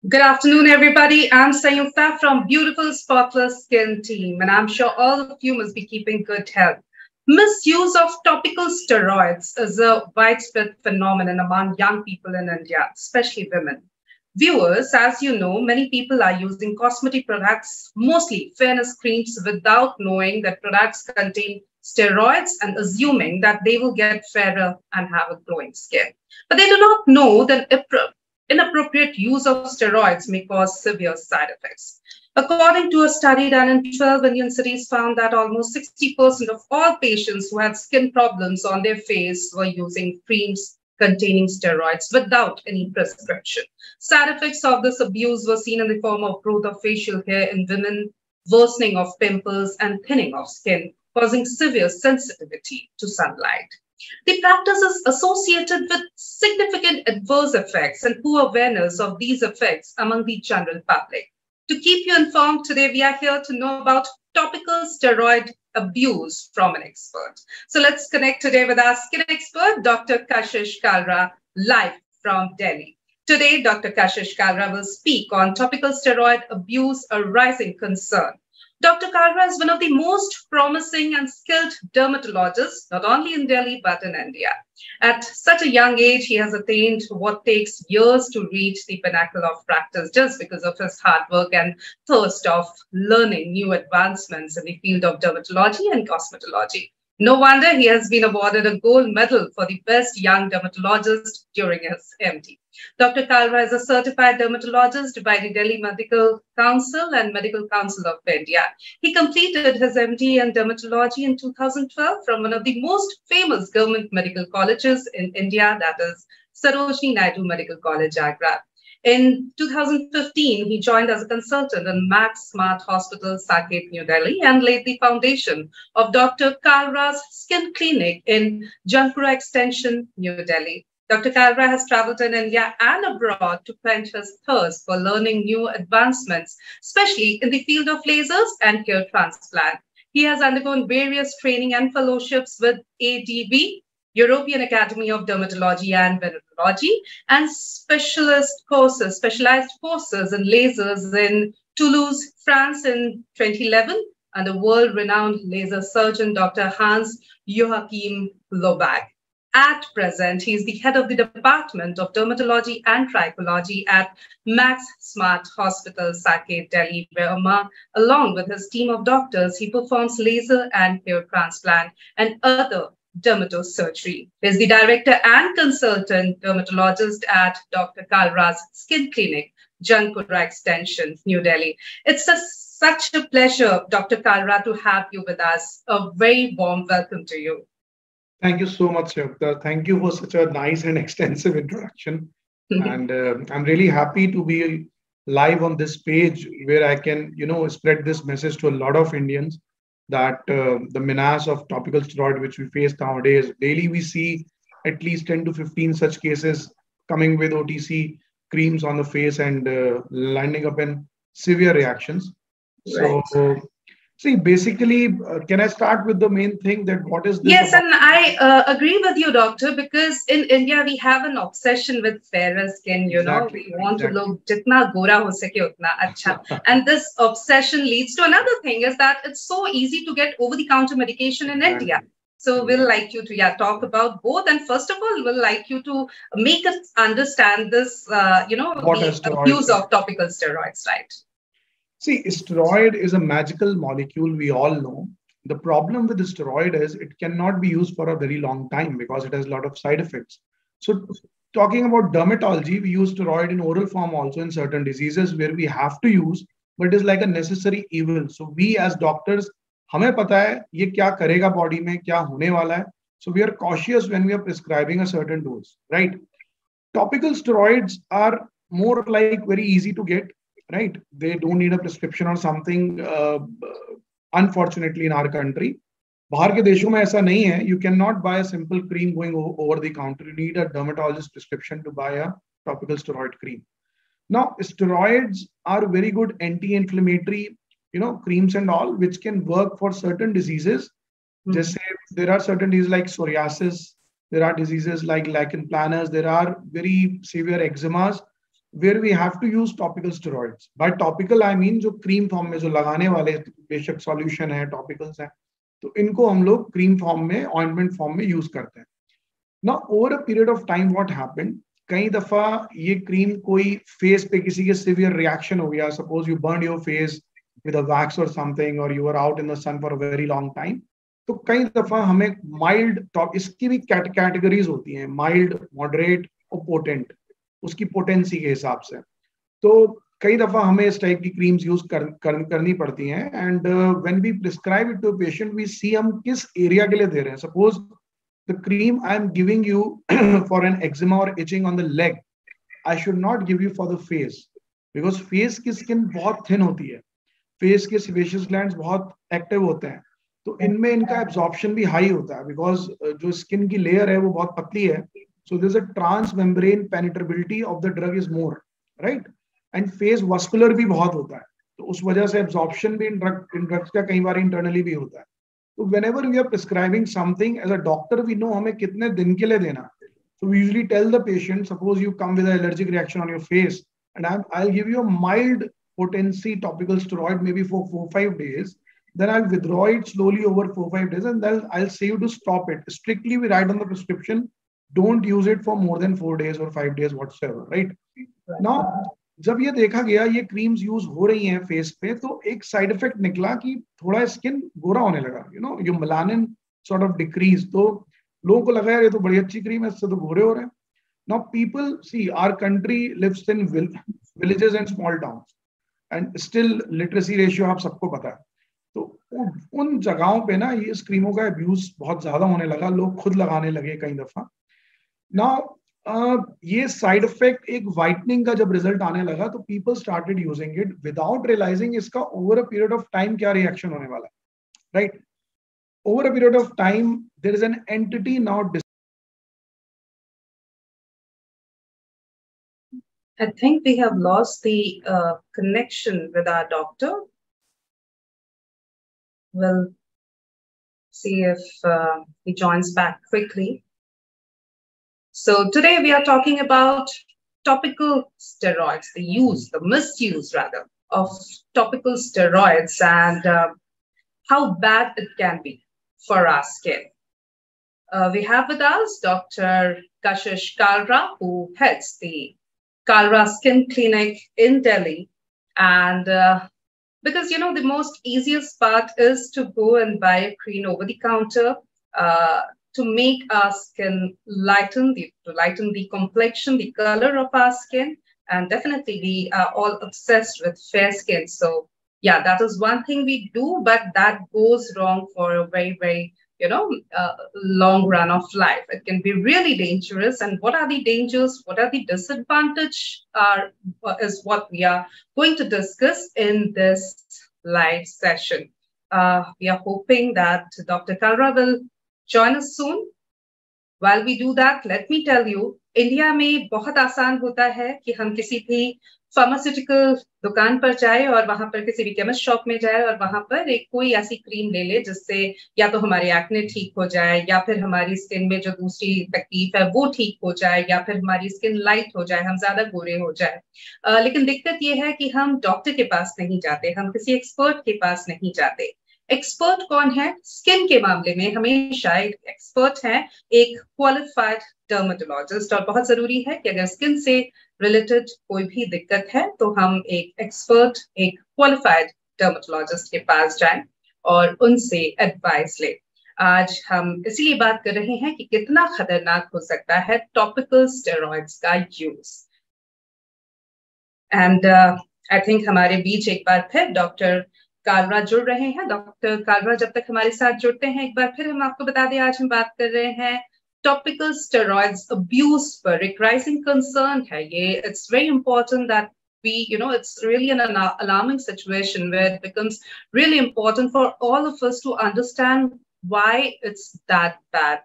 Good afternoon, everybody. I'm Sayukta from Beautiful Spotless Skin team, and I'm sure all of you must be keeping good health. Misuse of topical steroids is a widespread phenomenon among young people in India, especially women. Viewers, as you know, many people are using cosmetic products, mostly fairness creams, without knowing that products contain steroids and assuming that they will get fairer and have a glowing skin. But they do not know that inappropriate use of steroids may cause severe side effects. According to a study done in 12 Indian cities, found that almost 60% of all patients who had skin problems on their face were using creams containing steroids without any prescription. Side effects of this abuse were seen in the form of growth of facial hair in women, worsening of pimples, and thinning of skin, causing severe sensitivity to sunlight. The practice is associated with significant adverse effects and poor awareness of these effects among the general public. To keep you informed, today we are here to know about topical steroid abuse from an expert. So let's connect today with our skin expert, Dr. Kashish Kalra, live from Delhi. Today, Dr. Kashish Kalra will speak on topical steroid abuse, a rising concern. Dr. Kalra is one of the most promising and skilled dermatologists, not only in Delhi, but in India. At such a young age, he has attained what takes years to reach the pinnacle of practice just because of his hard work and thirst of learning new advancements in the field of dermatology and cosmetology. No wonder he has been awarded a gold medal for the best young dermatologist during his MD. Dr. Kalra is a certified dermatologist by the Delhi Medical Council and Medical Council of India. He completed his MD in dermatology in 2012 from one of the most famous government medical colleges in India, that is Sarojini Naidu Medical College, Agra. In 2015, he joined as a consultant in Max Smart Hospital, Saket, New Delhi, and laid the foundation of Dr. Kalra's Skin Clinic in Janpura Extension, New Delhi. Dr. Kalra has traveled in India and abroad to quench his thirst for learning new advancements, especially in the field of lasers and hair transplant. He has undergone various training and fellowships with ADV, European Academy of Dermatology and Venereology, and specialized courses in lasers in Toulouse, France in 2011, and the world-renowned laser surgeon, Dr. Hans Joachim Lobach. At present, he is the head of the Department of Dermatology and Trichology at Max Smart Hospital, Saket, Delhi, where along with his team of doctors, he performs laser and hair transplant and other dermatosurgery. He is the director and consultant dermatologist at Dr. Kalra's Skin Clinic, Janpura Extension, New Delhi. It's such a pleasure, Dr. Kalra, to have you with us. A very warm welcome to you. Thank you so much, Yukta. Thank you for such a nice and extensive introduction. And I'm really happy to be live on this page where I can, spread this message to a lot of Indians that the menace of topical steroid which we face nowadays, daily we see at least 10 to 15 such cases coming with OTC creams on the face and landing up in severe reactions. Right. So see, basically, can I start with the main thing that what is this? Yes, and I agree with you, doctor, because in India we have an obsession with fairer skin. We want to look jitna gora ho sake utna acha. And this obsession leads to another thing is that it's so easy to get over-the-counter medication in India. So we'll like you to talk about both. And first of all, we'll like you to make us understand this, the abuse of topical steroids, right? See, steroid is a magical molecule, we all know. The problem with the steroid is it cannot be used for a very long time because it has a lot of side effects. So talking about dermatology, we use steroid in oral form also in certain diseases where we have to use, but it is like a necessary evil. So we as doctors, हमें पता है ये क्या करेगा body में, क्या होने वाला है. So we are cautious when we are prescribing a certain dose, right? Topical steroids are more like very easy to get. Right? They don't need a prescription or something. Unfortunately, in our country, बाहर के देशों में ऐसा नहीं है. You cannot buy a simple cream going over the counter. You need a dermatologist prescription to buy a topical steroid cream. Now, steroids are very good anti-inflammatory, creams and all, which can work for certain diseases. Just say there are certain diseases like psoriasis. There are diseases like lichen planus. There are very severe eczemas. where we have to use topical steroids. By topical I mean जो cream form में जो लगाने वाले, बेशक solution है, topicals हैं, तो इनको हम लोग क्रीम फॉर्म में, ऑइंटमेंट फॉर्म में यूज करते हैं. Now over a period of time what happened, कई दफा ये क्रीम कोई फेस पे किसी के सिवियर रिएक्शन हो गया, suppose you burn your face with a wax or something, और you are out in the sun for a very long time, तो कई दफा हमें माइल्ड, इसकी भी कैटेगरीज होती हैं, माइल्ड, मॉडरेट और पोटेंट, उसकी पोटेंसी के हिसाब से. तो कई दफा हमें इस टाइप की क्रीम्स यूज करनी पड़ती हैं. And when we prescribe it to patient, we see हम किस एरिया के लिए दे रहे हैं. Suppose the cream I am giving you for an eczema or itching on the leg, I should not give you for the face, because face की skin बहुत thin होती है, face के sebaceous glands बहुत active होते हैं, तो इनमें इनका absorption भी high होता है, because जो skin की layer है वो बहुत पतली है, so there's a transmembrane penetrability of the drug is more, right? And face vascular भी बहुत होता है, तो उस वजह से absorption भी इन drugs का कई बार internally भी होता है. So whenever we are prescribing something, as a doctor we know हमें कितने दिन के लिए देना. So we usually tell the patient, suppose you come with an allergic reaction on your face, and I'll give you a mild potency topical steroid maybe for 4-5 days, then I'll withdraw it slowly over 4-5 days, and then I'll say you to stop it. Strictly we write on the prescription, don't use it for more than 4 days or 5 days whatsoever, right? Now जब ये देखा गया ये creams use हो रही हैं face पे, तो एक साइड इफेक्ट निकला कि थोड़ा स्किन गोरा होने लगा, यो मेलानिन सॉर्ट ऑफ डिक्रीज. तो लोगों को लगा यार ये तो बड़ी अच्छी क्रीम है, इससे तो गोरे हो रहे हैं. Now people see our country lives in villages and small towns, and still literacy ratio आप सबको पता है. तो उन जगहों पे ना ये क्रीमों का अब्यूज बहुत ज्यादा होने लगा, लोग खुद लगाने लगे कई दफा. नाउ ये साइड इफेक्ट एक वाइटनिंग का जब रिजल्ट आने लगा, तो people started using it without realising इसका over a period of time क्या रिएक्शन होने वाला है, right? Over a period of time there is an entity now. I think we have lost the connection with our doctor. We'll see if he joins back quickly. So today we are talking about topical steroids, the use, the misuse rather, of topical steroids, and how bad it can be for our skin. We have with us Dr. Kashish Kalra, who heads the Kalra Skin Clinic in Delhi. And because, the most easiest part is to go and buy a cream over the counter, to make our skin lighten the complexion, the color of our skin, and definitely we are all obsessed with fair skin. So yeah, that is one thing we do, but that goes wrong for a very, very, long run of life. It can be really dangerous. And what are the dangers? What are the disadvantages? Is what we are going to discuss in this live session. We are hoping that Dr. Kalra will join us soon. While we do that, let me tell you, India में बहुत आसान होता है कि हम किसी भी pharmaceutical दुकान पर जाए और वहां पर किसी भी केमिस्ट शॉप में जाए और वहां पर एक कोई ऐसी क्रीम ले ले जिससे या तो हमारी एक्ने ठीक हो जाए, या फिर हमारी स्किन में जो दूसरी तकलीफ है वो ठीक हो जाए, या फिर हमारी स्किन लाइट हो जाए, हम ज्यादा गोरे हो जाए. लेकिन दिक्कत ये है कि हम डॉक्टर के पास नहीं जाते, हम किसी एक्सपर्ट के पास नहीं जाते. एक्सपर्ट कौन है स्किन के मामले में? हमेशा एक एक्सपर्ट है एक क्वालिफाइड डर्मेटोलॉजिस्ट, और बहुत जरूरी है कि अगर स्किन से रिलेटेड कोई भी दिक्कत है तो हम एक एक्सपर्ट, एक क्वालिफाइड डर्मेटोलॉजिस्ट के पास जाएं और उनसे एडवाइस लें. आज हम इसीलिए बात कर रहे हैं कि कितना खतरनाक हो सकता है टॉपिकल स्टेरॉइड्स का यूज. एंड आई थिंक हमारे बीच एक बार फिर डॉक्टर कालरा जुड़ रहे हैं. डॉक्टर कालरा जब तक हमारे साथ जुड़ते हैं, एक बार फिर हम आपको बता दें आज हम बात कर रहे हैं टॉपिकल स्टेरॉइड्स अब्यूज पर. एक राइजिंग कंसर्न है ये. It's very important that we, it's really an alarming situation where it becomes really important for all of us to understand why it's that bad.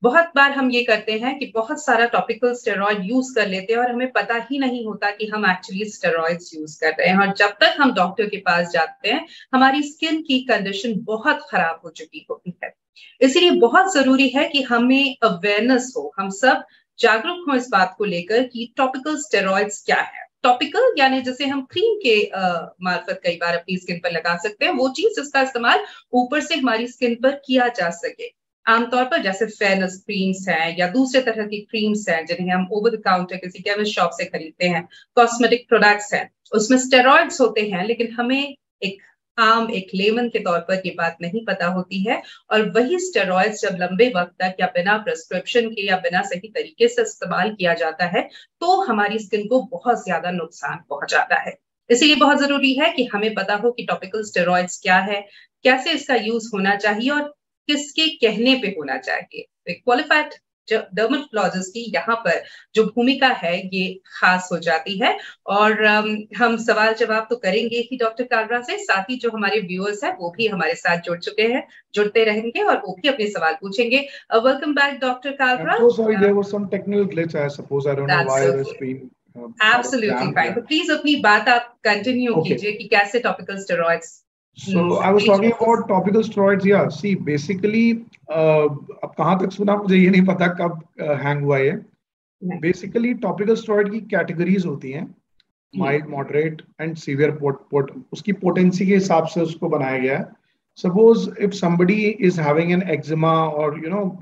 बहुत बार हम ये करते हैं कि बहुत सारा टॉपिकल स्टेरॉइड यूज कर लेते हैं और हमें पता ही नहीं होता कि हम एक्चुअली स्टेरॉइड्स यूज कर रहे हैं, और जब तक हम डॉक्टर के पास जाते हैं हमारी स्किन की कंडीशन बहुत खराब हो चुकी होती है. इसीलिए बहुत जरूरी है कि हमें अवेयरनेस हो, हम सब जागरूक हों इस बात को लेकर कि टॉपिकल स्टेरॉइड्स क्या है। टॉपिकल यानी जैसे हम क्रीम के मार्फत कई बार अपनी स्किन पर लगा सकते हैं, वो चीज जिसका इस्तेमाल ऊपर से हमारी स्किन पर किया जा सके। आमतौर पर जैसे फेयरनेस क्रीम्स हैं या दूसरे तरह की क्रीम्स हैं जिन्हें हम ओवर द काउंटर किसी केमिस्ट शॉप से खरीदते हैं, कॉस्मेटिक प्रोडक्ट्स हैं, उसमें स्टेरॉइड्स होते हैं, लेकिन हमें एक लेमन के तौर पर ये बात नहीं पता होती है। और वही स्टेरॉइड्स जब लंबे वक्त तक या बिना प्रिस्क्रिप्शन के या बिना सही तरीके से इस्तेमाल किया जाता है तो हमारी स्किन को बहुत ज्यादा नुकसान पहुंचाता है। इसीलिए बहुत जरूरी है कि हमें पता हो कि टॉपिकल स्टेरॉइड्स क्या है, कैसे इसका यूज होना चाहिए और किसके कहने पे होना चाहिए। क्वालिफाइड डर्मेटोलॉजिस्ट की यहाँ पर जो भूमिका है ये खास हो जाती है। और हम सवाल जवाब तो करेंगे ही डॉक्टर कालरा से, साथ ही जो हमारे व्यूअर्स हैं वो भी हमारे साथ जुड़ते रहेंगे और वो भी अपने सवाल पूछेंगे। Welcome back doctor Kalra. Sorry, there was some technical glitch, I suppose. I don't know why the screen Absolutely fine. तो प्लीज अपनी बात आप कंटिन्यू कीजिए कि कैसे topical steroids. So I was talking about topical steroids. Yeah, see, basically, अब कहाँ तक सुना मुझे ये नहीं पता कब हैंग हुआ है। Basically, topical steroid की कैटेगरीज होती हैं, माइल्ड, मॉडरेट एंड सीवियर। उसकी पोटेंसी के हिसाब से उसको बनाया गया है। Suppose if somebody is having an eczema or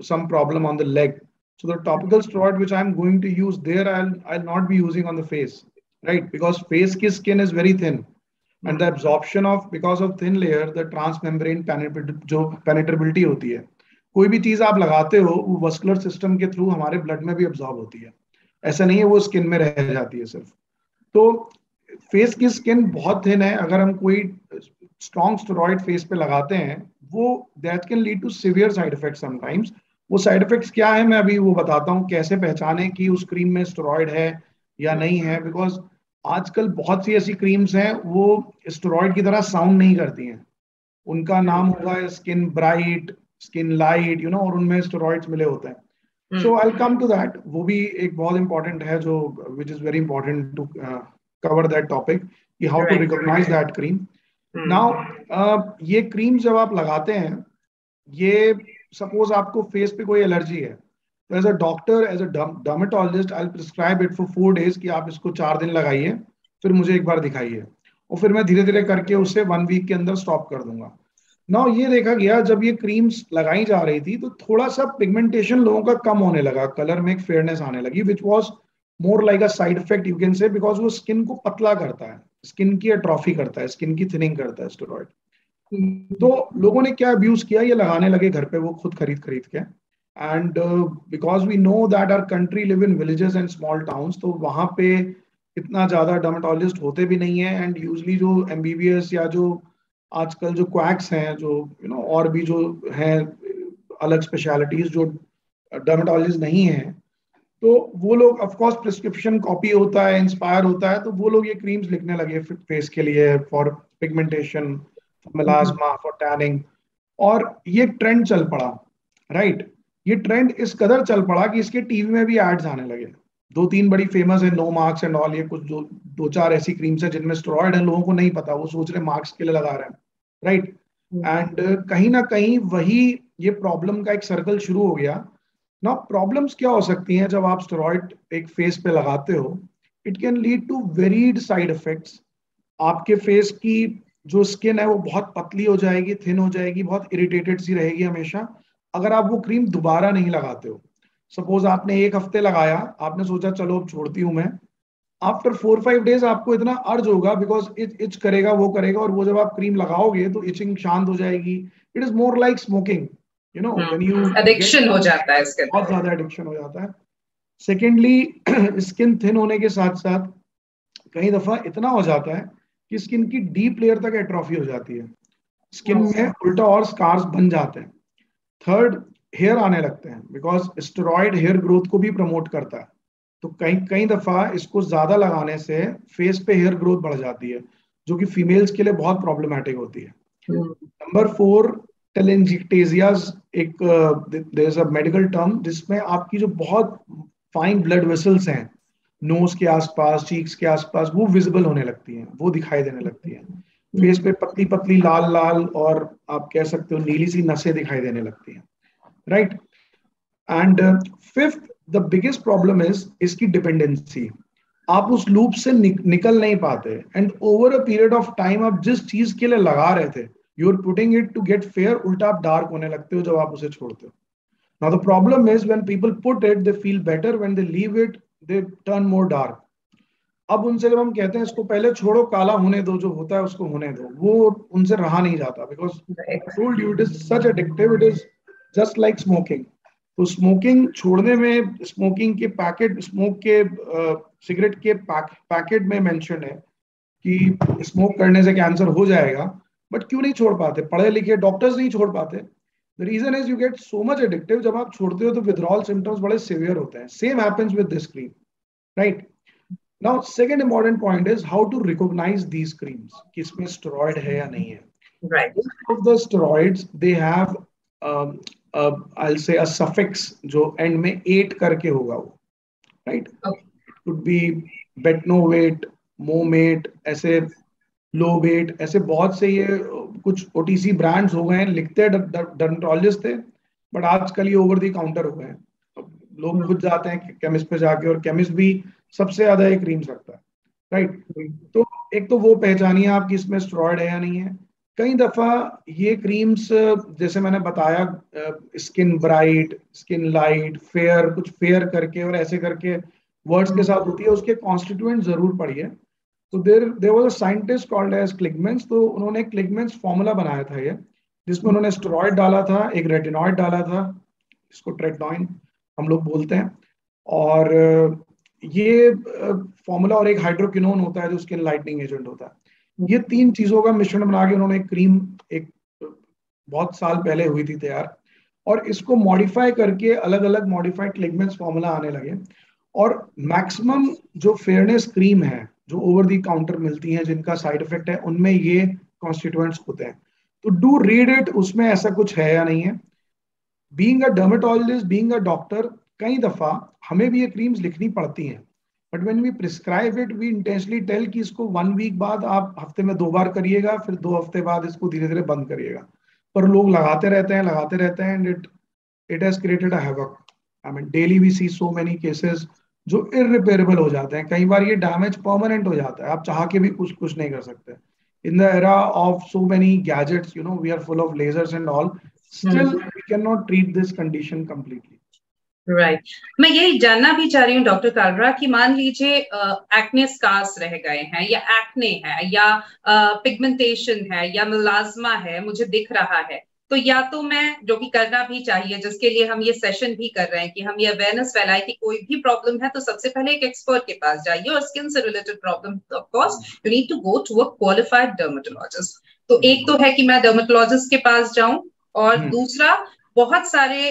some problem on the leg, so the topical steroid which I'm going to use there, I'll not be using on the face, right? Because face की skin is very thin. And the absorption of, because of thin layer, the transmembrane जो penetrability होती है, कोई भी चीज आप लगाते हो वो वस्कुलर सिस्टम के थ्रू हमारे ब्लड में भी अब्सॉर्ब होती है। ऐसा नहीं है वो स्किन में रह जाती है सिर्फ। तो फेस की स्किन बहुत थिन है, अगर हम कोई स्ट्रॉन्ग स्टेरॉइड फेस पे लगाते हैं वो that can lead to severe side effect sometimes. वो साइड इफेक्ट्स क्या है मैं अभी वो बताता हूँ, कैसे पहचाने कि उस क्रीम में स्टेरॉइड है या नहीं है। बिकॉज आजकल बहुत सी ऐसी क्रीम्स हैं वो स्टेरॉइड की तरह साउंड नहीं करती हैं। उनका नाम होगा स्किन ब्राइट, स्किन लाइट, और उनमें स्टेरॉइड्स मिले होते हैं। So I will come to that. वो भी एक बहुत इंपॉर्टेंट है जो which is very important to cover that topic कि how to recognise that cream. Now ये क्रीम जब आप लगाते हैं, ये सपोज आपको फेस पे कोई एलर्जी है, तो as a doctor, as a dermatologist, I will prescribe it for 4 days कि आप इसको 4 दिन लगाइए, फिर मुझे एक बार दिखाइए, और फिर मैं धीरे धीरे करके उसे 1 week के अंदर स्टॉप कर दूंगा। नाउ ये देखा गया जब ये क्रीम्स लगाई जा रही थी तो थोड़ा सा पिगमेंटेशन लोगों का कम होने लगा, कलर में एक फेयरनेस आने लगी, which was more like a side effect you can से, बिकॉज वो स्किन को पतला करता है, स्किन की एट्रॉफी करता है, स्किन की थिनिंग करता है स्टेरॉइड। तो लोगों ने क्या अब्यूज किया, ये लगाने लगे घर पे वो खुद खरीद के। And because we know that our country live in villages and small towns, तो वहां पे इतना ज्यादा डर्मेटोलॉजिस्ट होते भी नहीं है। एंड यूजली जो MBBS या जो आजकल जो क्वैक्स हैं, जो और भी जो हैं अलग स्पेशलिटीज जो डर्मेटोलॉजिस्ट नहीं है, तो वो लोग ऑफ कोर्स प्रिस्क्रिप्शन कॉपी होता है, इंस्पायर होता है, तो वो लोग ये क्रीम्स लिखने लगे फेस के लिए for pigmentation, melasma, for tanning. और ये ट्रेंड चल पड़ा, राइट? ये ट्रेंड इस कदर चल पड़ा कि इसके टीवी में भी एड्स आने लगे। 2-3 बड़ी फेमस है, नो मार्क्स एंड ऑल, ये कुछ 2-4 ऐसी क्रीम्स है जिनमें स्टेरॉइड है, लोगों को नहीं पता, वो सोच रहे मार्क्स के लिए लगा रहे हैं, राइट? एंड कहीं ना कहीं वही ये प्रॉब्लम का एक सर्कल शुरू हो गया ना। प्रॉब्लम्स क्या हो सकती हैं जब आप स्टेरॉइड एक फेस पे लगाते हो? It can lead to varied side effects. आपके फेस की जो स्किन है वो बहुत पतली हो जाएगी, थिन हो जाएगी, बहुत इरिटेटेड सी रहेगी हमेशा, अगर आप वो क्रीम दोबारा नहीं लगाते हो। सपोज आपने 1 हफ्ते लगाया, आपने सोचा चलो अब छोड़ती हूँ मैं, आफ्टर 4-5 days आपको इतना अर्ज होगा, बिकॉज इच करेगा, वो करेगा, और वो जब आप क्रीम लगाओगे तो इचिंग शांत हो जाएगी। It is more like smoking, when you addiction हो जाता है, इसके बहुत ज्यादा एडिक्शन हो जाता है। सेकेंडली, स्किन थिन होने के साथ साथ कई दफा इतना हो जाता है कि स्किन की डीप लेयर तक एट्रॉफी हो जाती है, स्किन में उल्टा और स्कार्स बन जाते हैं। थर्ड, हेयर आने लगते हैं, बिकॉज स्टेरॉइड हेयर ग्रोथ को भी प्रमोट करता है, तो कई दफा इसको ज्यादा लगाने से फेस पे हेयर ग्रोथ बढ़ जाती है, जो कि फीमेल्स के लिए बहुत प्रॉब्लमेटिक होती है। नंबर 4, टेलेंजिक्टेजियाज, एक there is a medical term जिसमें आपकी जो बहुत फाइन ब्लड वेसल्स हैं नोज के आसपास, चीक्स के आसपास, वो विजिबल होने लगती हैं, वो दिखाई देने लगती हैं। फेस पे पतली पतली लाल लाल और आप कह सकते हो नीली सी नसें दिखाई देने लगती हैं, right? And fifth, the biggest problem is इसकी डिपेंडेंसी। आप उस लूप से निकल नहीं पाते, and over a period of time आप जिस चीज के लिए लगा रहे थे, you are putting it to get fair, उल्टा आप डार्क होने लगते हो जब आप उसे छोड़ते हो। Now the problem is when people put it, they feel better, when they leave it they turn more dark. अब उनसे जब हम कहते हैं इसको पहले छोड़ो, काला होने दो, जो होता है उसको होने दो, वो उनसे रहा नहीं जाता, because told you it is such addictive, it is just like smoking. तो स्मोकिंग छोड़ने में, स्मोकिंग के पैकेट, स्मोक के सिगरेट के पैकेट में मेंशन है कि स्मोक करने से कैंसर हो जाएगा, बट क्यों नहीं छोड़ पाते? पढ़े लिखे डॉक्टर्स नहीं छोड़ पाते। The reason is you get so much addictive, जब आप छोड़ते हो तो विथड्रॉल सिम्टम्स बड़े सिवियर होते हैं। Same happens with this cream, right? Now second important point is how to recognise these creams कि इसमें स्टेरॉइड है या नहीं है। Right. Most of the steroids they have I'll say a suffix जो end में 8 करके होगा वो, right? Okay. Could be betnovate, momate, ऐसे lobate, ऐसे बहुत से ये कुछ OTC ब्रांड्स हो गए हैं, लिखते डर्मेटोलॉजिस्ट थे, बट आजकल ये ओवर द काउंटर हो गए हैं। लोग खुद जाते हैं केमिस्ट पे जाके, और केमिस्ट भी सबसे ज्यादा ये क्रीम्स रखता है, राइट? तो एक तो वो पहचानिए आप कि इसमें स्टेरॉइड है या नहीं है। कई दफा ये क्रीम्स, जैसे मैंने बताया, skin bright, skin light, fair, कुछ फेयर करके और ऐसे करके वर्ड्स के साथ होती है, उसके कॉन्स्टिट्यूएंट जरूर पढ़िए। तो there was a scientist called as Kligmans, तो उन्होंने क्लिगमेंस फॉर्मूला बनाया था ये, जिसमें उन्होंने स्टेरॉइड डाला था, एक रेटिनॉइड डाला था, इसको ट्रेटनॉइन हम लोग बोलते हैं, और ये फॉर्मूला, और एक हाइड्रोक्विनोन होता है जो स्किन लाइटनिंग एजेंट होता है। ये 3 चीजों का मिश्रण बना के उन्होंने एक क्रीम, एक बहुत साल पहले हुई थी तैयार, और इसको मॉडिफाई करके अलग अलग मॉडिफाइड क्लिगमेंट्स फॉर्मूला आने लगे। और मैक्सिमम जो फेयरनेस क्रीम है जो ओवर दी काउंटर मिलती हैं, जिनका साइड इफेक्ट है, उनमें ये कॉन्स्टिट्यूएंट्स होते हैं। तो डू रीड इट, उसमें ऐसा कुछ है या नहीं है। Being a dermatologist, being a doctor, कई दफा हमें भी ये क्रीम्स लिखनी पड़ती हैं, but when we prescribe it we intentionally tell कि इसको 1 वीक बाद आप हफ्ते में 2 बार करिएगा, फिर 2 हफ्ते बाद इसको धीरे धीरे बंद करिएगा। पर लोग लगाते रहते हैं, and it has created a havoc. I mean daily we see so many cases जो इररिपेयरेबल हो जाते हैं। कई बार ये डैमेज परमानेंट हो जाता है, आप चाह के भी कुछ नहीं कर सकते। In the era of so many gadgets, you know, we are full of lasers and all, still we cannot treat this condition completely. Right. मैं यही जानना भी चाह रही हूँ डॉक्टर कालरा कि मान लीजिए एक्ने स्कार्स रह गए हैं, या एक्ने है, या पिगमेंटेशन है, या मेलास्मा है, मुझे दिख रहा है, तो या तो मैं, जो कि करना भी चाहिए, जिसके लिए हम ये सेशन भी कर रहे हैं कि हम ये अवेयरनेस फैलाए कि कोई भी प्रॉब्लम है तो सबसे पहले एक एक्सपर्ट के पास जाइए, और स्किन से related problem of course you need to go to a qualified dermatologist. तो एक तो है कि मैं डर्मेटोलॉजिस्ट के पास जाऊं, और दूसरा बहुत सारे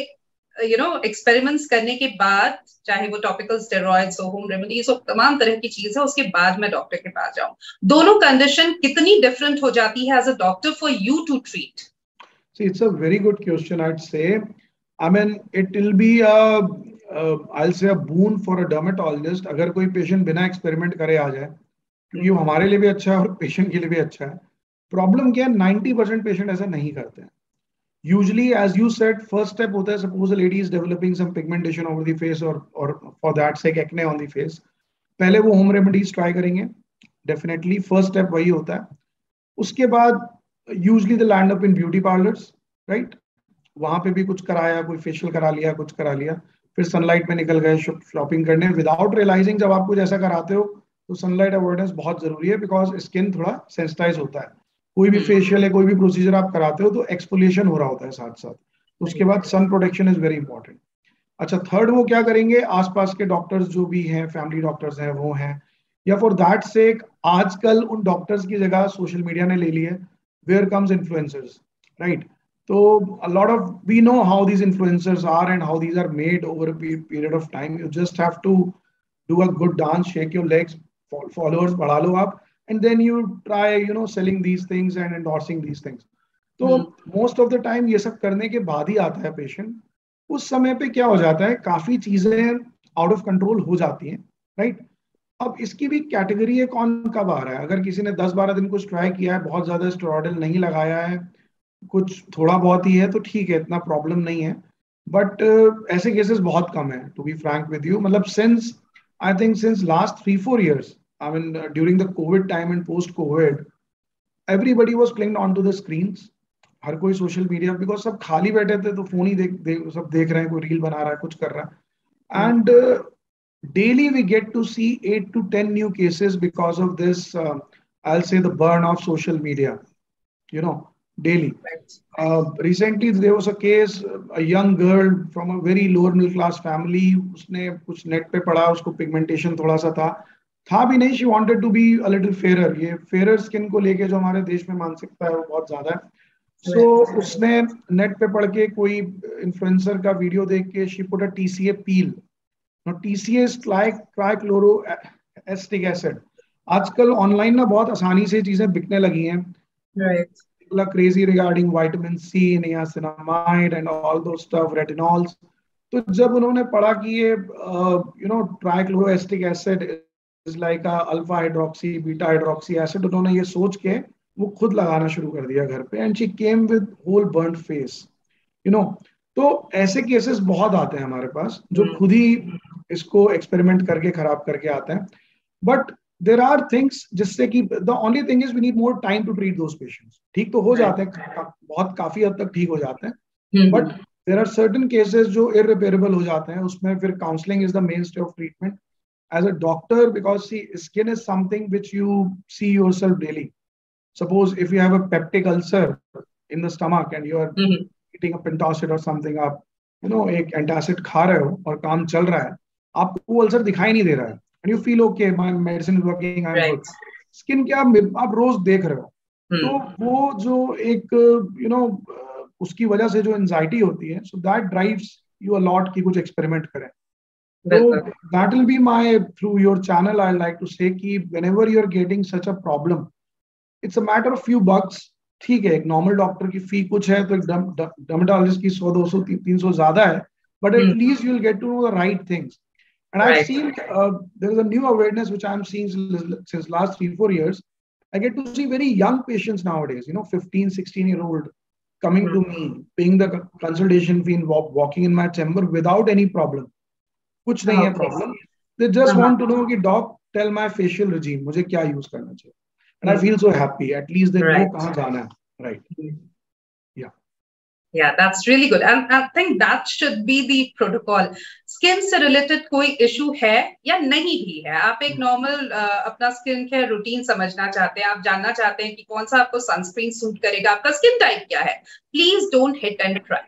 एक्सपेरिमेंट्स करने के बाद, चाहे वो टॉपिकल स्टेरॉइड्स हो, होम रेमेडीज हो, तमाम तरह की चीज है, उसके बाद मैं डॉक्टर के पास जाऊं। दोनों कंडीशन कितनी डिफरेंट हो जाती है as a doctor for you to treat? See, it's a very good question, I'd say. I mean, it will be I'll say a boon for a dermatologist अगर कोई पेशेंट बिना एक्सपेरिमेंट करे आ जाए, क्योंकि वो हमारे लिए भी अच्छा है और पेशेंट के लिए भी अच्छा है। प्रॉब्लम क्या है, 90% पेशेंट ऐसा नहीं करते हैं। Usually, as you said, first step होता है, suppose a lady is developing some pigmentation over the face, or for that sake acne on the face, पहले वो होम रेमेडीज ट्राई करेंगे, डेफिनेटली फर्स्ट स्टेप वही होता है। उसके बाद usually the land up in beauty parlours, right? वहां पे भी कुछ कराया, कोई फेशियल करा लिया, कुछ करा लिया, फिर सनलाइट में निकल गए शॉपिंग करने विदाउट रियलाइजिंग। जब आप कुछ ऐसा कराते हो तो सनलाइट अवॉइडेंस बहुत जरूरी है, बिकॉज स्किन थोड़ा सेंसिटाइज होता है। कोई भी फेशियल है, कोई भी प्रोसीजर आप कराते हो तो एक्सफोलिएशन हो रहा होता है साथ साथ, उसके बाद sun protection is very important. अच्छा, थर्ड वो क्या करेंगे, आसपास के डॉक्टर्स जो भी हैं, फैमिली डॉक्टर्स हैं वो हैं, या फॉर दैट सेक आजकल उन डॉक्टर्स की जगह सोशल मीडिया ने ले ली है, where comes influencers, right? So a lot of, we know how these influencers are and how these are made over a period of time. You just have to do a good dance, shake your legs, followers बढ़ा लो आप, and then you try, you know, selling these things and endorsing these things. तो most of the time ये सब करने के बाद ही आता है पेशेंट। उस समय पे क्या हो जाता है, काफी चीजें आउट ऑफ कंट्रोल हो जाती हैं, राइट? अब इसकी भी कैटेगरी है, कौन कब आ रहा है। अगर किसी ने 10-12 दिन कुछ ट्राई किया है, बहुत ज्यादा स्टेरॉइडल नहीं लगाया है, कुछ थोड़ा बहुत ही है, तो ठीक है, इतना प्रॉब्लम नहीं है। बट ऐसे केसेस बहुत कम है, to be frank with you. मतलब since I think since last 3-4 years, I mean during the covid time and post covid, everybody was clinged on to the screens. हर कोई सोशल मीडिया, बिकॉज सब खाली बैठे थे तो फोन ही सब देख रहे हैं, कोई रील बना रहा है, कुछ कर रहा है. And daily we get to see 8 to 10 new cases because of this, I'll say, the burn of social media, you know, daily. Recently there was a case, a young girl from a very lower middle class family, उसने कुछ net पे पढ़ा, उसको pigmentation थोड़ा सा था भी नहीं, she wanted to be a little fairer. ये fairer skin को लेके जो हमारे देश में मानसिकता है वो बहुत ज्यादा है. So उसने नेट पे पढ़ के कोई इन्फ्लुएंसर का वीडियो देख के she put a TCA peel. Now, TCA is trichloroacetic acid. आजकल ऑनलाइन ना बहुत आसानी से चीजें बिकने लगी हैं. People are crazy regarding vitamin C, niacinamide and all those stuff, retinols. तो जब उन्होंने पढ़ा कि ये trichloroacetic acid is like a alpha hydroxy, beta hydroxy acid, उन्होंने ये सोच के वो खुद लगाना शुरू कर दिया घर पे. And she came with whole burnt face, you know. तो ऐसे केसेस बहुत आते हैं हमारे पास जो खुद ही इसको एक्सपेरिमेंट करके खराब करके आते हैं. बट देर आर थिंग्स जिससे कि the only thing is we need more time to treat those patients. ठीक तो हो जाते हैं, बहुत काफी हद तक ठीक हो जाते हैं, but there are certain cases जो इररिपेयरेबल हो जाते हैं. उसमें फिर counselling is the mainstay of treatment as a doctor, because see skin is something which you see yourself daily. Suppose if you have a peptic ulcer in the stomach and you are eating a pentacid or something, आप एक antacid खा रहे हो और काम चल रहा है, आपको वो अल्सर दिखाई नहीं दे रहा है, and you feel okay, my medicine is working, I'm good. Skin क्या आप रोज देख रहे हो, तो वो जो एक उसकी वजह से जो एंजाइटी होती है, so that drives you a lot कि कुछ एक्सपेरिमेंट करें. So that will be my, through your channel, I like to say कि whenever you are getting such a problem, it's a matter of few bucks. ठीक है, एक normal doctor की फी कुछ है, तो एक डर्मेटोलॉजिस्ट की 100-200-300 ज्यादा है, but at least you will get to know the right things. And I have seen there is a new awareness which I am seeing since last 3-4 years. I get to see very young patients nowadays, 15-16-year-old coming to me, paying the consultation fee and walking in my chamber without any problem. कुछ नहीं है problem. They just want to know कि doc, tell my facial regime, मुझे क्या use करना चाहिए. And I feel so happy. At least they know kahan jana hai. Right. Yeah. Yeah, that's really good. And I think that should be the protocol. Skin से related कोई issue है या नहीं भी है, आप एक normal अपना skin care routine समझना चाहते हैं, आप जानना चाहते हैं कि कौन सा आपको sunscreen suit करेगा, आपका skin type क्या है, please don't hit and try.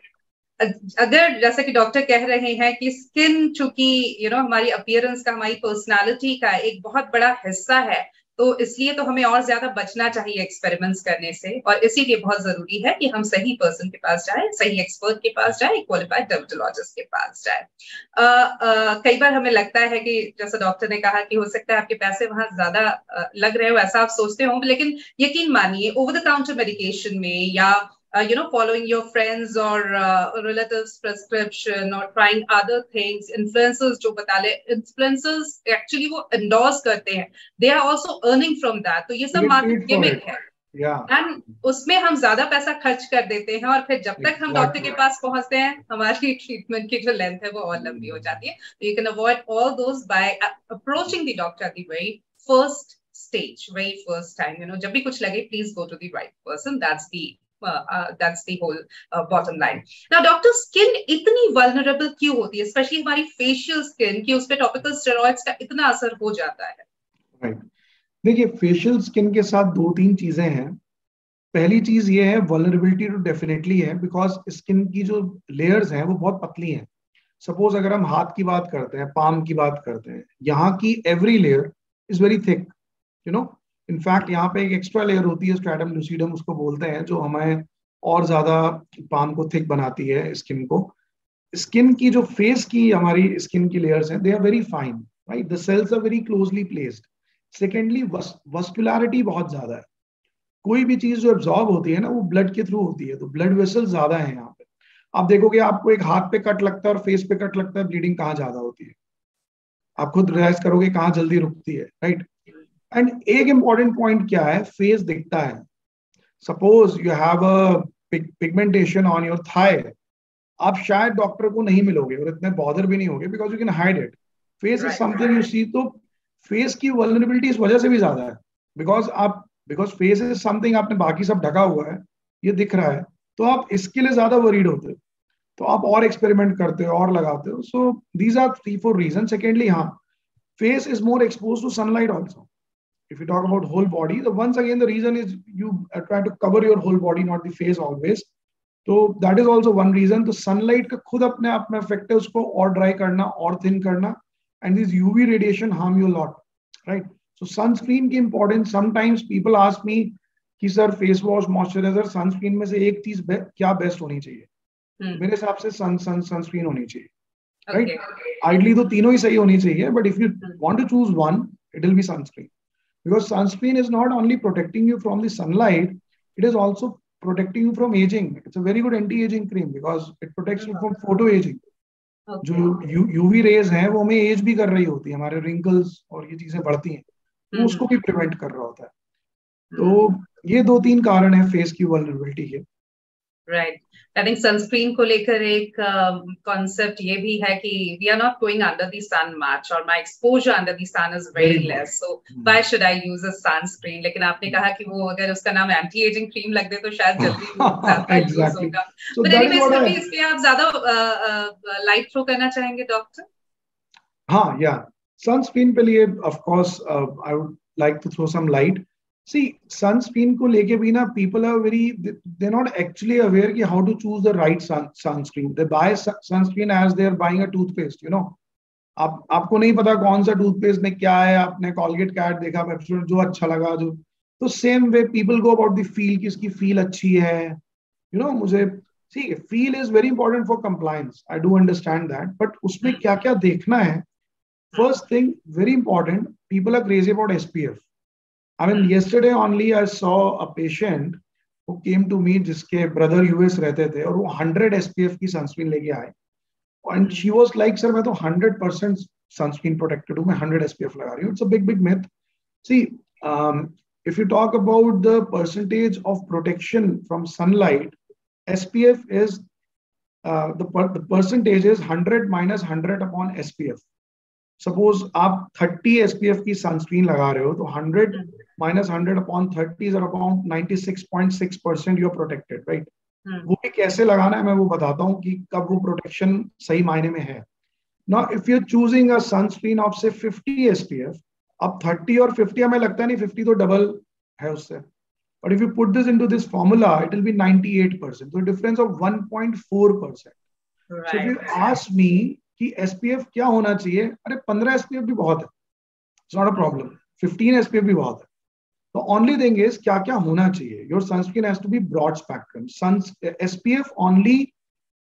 अगर जैसे कि डॉक्टर कह रहे हैं कि स्किन चूंकि हमारी अपीयरेंस का, हमारी पर्सनालिटी का एक बहुत बड़ा हिस्सा है, तो इसलिए तो हमें और ज्यादा बचना चाहिए एक्सपेरिमेंट्स करने से, और इसीलिए बहुत जरूरी है कि हम सही पर्सन के पास जाए, सही एक्सपर्ट के पास जाए, क्वालिफाइड डर्मेटोलॉजिस्ट के पास जाए. कई बार हमें लगता है कि जैसा डॉक्टर ने कहा कि हो सकता है आपके पैसे वहां ज्यादा लग रहे हो, ऐसा आप सोचते हो, लेकिन यकीन मानिए ओवर द काउंटर मेडिकेशन में या following your friends or relatives prescription or trying other things, influencers जो बता ले, influencers actually वो endorse करते हैं, they are also earning from that. तो ये सब market gimmick है. And उसमें हम ज्यादा पैसा खर्च कर देते हैं, और फिर जब तक हम डॉक्टर के पास पहुंचते हैं, हमारी ट्रीटमेंट की जो लेंथ है वो और लंबी हो जाती है. You can avoid all those by approaching the doctor at the very first stage, very first time. जब भी कुछ लगे, please go to the right person. That's the whole bottom line. Now, doctor, skin इतनी vulnerable क्यों होती है, especially हमारी facial skin, कि उस पे topical steroids का इतना असर हो जाता है? Right. देखिए, facial skin के साथ 2-3 चीजें हैं. पहली चीज ये है, vulnerability तो definitely है, because skin की जो layers हैं वो बहुत पतली हैं. Suppose अगर हम हाथ की बात करते हैं, palm की बात करते हैं, यहाँ की every layer is very thick, in fact यहाँ पे एक एक्स्ट्रा लेयर होती है, स्ट्रैटम लूसिडम उसको बोलते हैं, जो हमें और ज्यादा पाम को थिक बनाती है स्किन को. स्किन की जो फेस की हमारी स्किन की लेयर्स हैं, they are very fine, right. The cells are very closely placed. Secondly, vascularity बहुत ज्यादा है. कोई भी चीज जो एब्जॉर्ब होती है ना, वो ब्लड के थ्रू होती है, तो ब्लड वेसल्स ज्यादा है यहाँ पे. आप देखोगे, आपको एक हाथ पे कट लगता है और फेस पे कट लगता है, ब्लीडिंग कहाँ ज्यादा होती है, आप खुद रियलाइज करोगे कहाँ जल्दी रुकती है, राइट. एंड एक इंपॉर्टेंट पॉइंट क्या है, फेस दिखता है. Suppose you have a pigmentation on your thigh, आप शायद डॉक्टर को नहीं मिलोगे और इतने बॉदर भी नहीं होगे, because you can hide it. Face is something you see. तो फेस की वल्नरेबिलिटी इस वजह से भी ज्यादा है, बिकॉज फेस इज समथिंग, आपने बाकी सब ढका हुआ है, ये दिख रहा है, तो आप इसके लिए ज्यादा वरीड होते हो, तो आप और एक्सपेरिमेंट करते हो और लगाते हो. So these are 3-4 reason. Secondly, हाँ, face is more exposed to sunlight also. If you talk about whole body, the once again the reason is you try to cover your whole body, not the face always. So that is also one reason. तो sunlight का खुद अपने आप में effect है उसको और dry करना और thin करना, and this UV radiation harm you a lot, right? So sunscreen की importance, sometimes people ask me कि sir face wash, moisturiser, sunscreen में से एक चीज क्या बेस्ट होनी चाहिए? मेरे हिसाब से सनस्क्रीन होनी चाहिए, राइट? आइडली तो तीनों ही सही होनी चाहिए, but if you want to choose one, it will be sunscreen, because sunscreen is not only protecting you from the sunlight, it is also protecting you from ageing. It's a very good anti ageing cream because it protects you from photo ageing. जो UV rays हैं वो हमें as भी कर रही होती है, हमारे रिंकल्स और ये चीजें बढ़ती हैं, तो उसको भी प्रिवेंट कर रहा होता है. तो ये 2-3 कारण है फेस की वल्नरेबिलिटी के. राइट. आई थिंक सनस्क्रीन को लेकर एक कॉन्सेप्ट ये भी है कि we are not going under the sun much, और my exposure under the sun is very less, so why should I use a sunscreen. लेकिन आपने कहा कि वो अगर उसका नाम एंटी एजिंग क्रीम लग दे तो शायद जल्दी यूज होगा. बट एनीवेज, कभी इस पे आप ज्यादा लाइट थ्रो करना चाहेंगे डॉक्टर? हाँ, या सनस्क्रीन पे लिए of course I would like to throw some light. See, sunscreen को लेके भी ना, people are they're not actually aware कि how to choose the right sunscreen. They buy sunscreen as they're buying a toothpaste, you know. आपको नहीं पता कौन सा टूथपेस्ट में क्या है, आपने कॉलगेट का ऐड देखा, जो अच्छा लगा, जो तो same way people go about the feel कि इसकी फील अच्छी है, यू नो. मुझे सी feel is very important for compliance, I do understand that, but उसमें क्या क्या देखना है. First thing, very important, people are crazy about SPF. I mean, yesterday only I saw a patient who came to me जिसके brother US रहते थे और वो 100 SPF की sunscreen लेके आए, and she was like, sir मैं तो 100% sunscreen protected हूँ, मैं 100 SPF लगा रही हूँ. It's a big myth. See, if you talk about the percentage of protection from sunlight, SPF is the percentage is 100 minus 100 upon SPF. Suppose आप 30 SPF की sunscreen लगा रहे हो, तो 100 minus 100 upon 30 is around 96.6% you are protected, right? वो भी कैसे लगाना है मैं वो बताता हूँ कि कब वो प्रोटेक्शन सही मायने में है. Now if you're choosing a sunscreen of say 50 SPF, अब 30 और 50 हमें लगता है नहीं, 50 तो डबल है उससे, but if you put this into this formula, it will be 98%, so difference of 1.4%. Right. So if you ask me कि SPF क्या होना चाहिए, अरे 15 SPF भी बहुत है, it's not a problem. 15 SPF भी बहुत है. The only thing is क्या क्या होना चाहिए. Your sunscreen has to be broad spectrum. SPF only